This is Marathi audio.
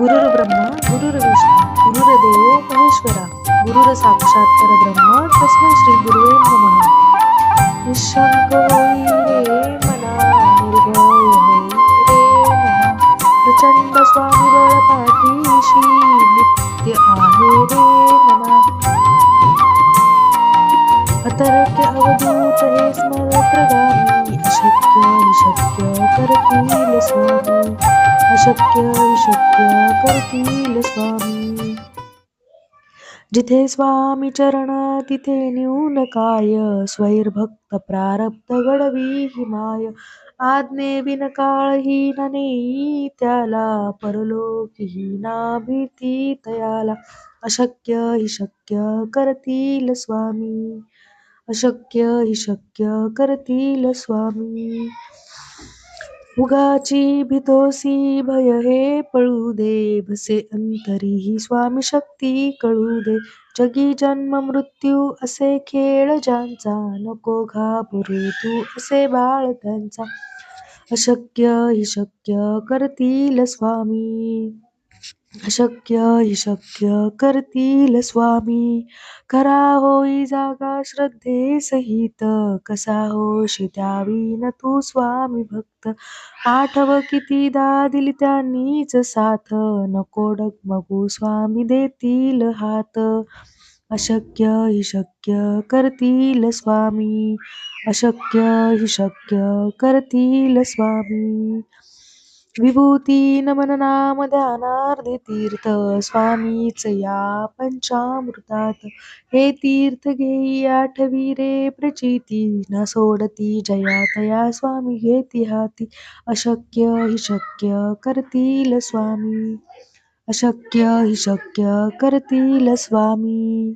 गुरुर्ब्रह्मा गुरुर्विष्णू गुरुर्देव महेश्वरा गुरुर साक्षात परब्रह्म तस्मै श्री गुरुवे नमः. निशंक होई रे मना निर्भय होई रे मना प्रचंड स्वामीबळ पाठीशी नित्य आहे रे मना. अतर्क्य अवधूत हे स्मरप्रगामी अशक्य निशक्य करतील स्वामी अशक्य विशक्य करतील स्वामी. जिथे स्वामी चरण तिथे न्यून काय स्वैरभक्त प्रारब्ध घडवी हिमाय. आज्ञे बिन काळहीन नेई त्याला परलोकीहीना भीती तयाला. अशक्य हि शक्य करतील स्वामी अशक्य हि शक्य करतील स्वामी. उगाची भीतोसी भय हे पळू दे भसे अंतरी ही स्वामी शक्ती कळू दे. जगी जन्म मृत्यू असे खेळ ज्यांचा नको घाबरू तू असे बाळ त्यांचा. अशक्य हि शक्य करतील स्वामी अशक्य हि शक्य करतील स्वामी. खरा होई जागा श्रद्धे सहित कसा होशी द्यावी न तू स्वामी भक्त. आठव कितीदा दिली त्यांनीच साथ नको डगमगू स्वामी देतील हात. अशक्य हि शक्य करतील स्वामी अशक्य हि शक्य करतील स्वामी. विभूती नमन नाम ध्यानार्धे तीर्थ स्वामीच या पंचामृतात. हे तीर्थ घेई आठवी रे प्रचिती न सोडती जया तया स्वामी घेती हाती. अशक्य हि शक्य करतील स्वामी अशक्य हि शक्य करतील स्वामी.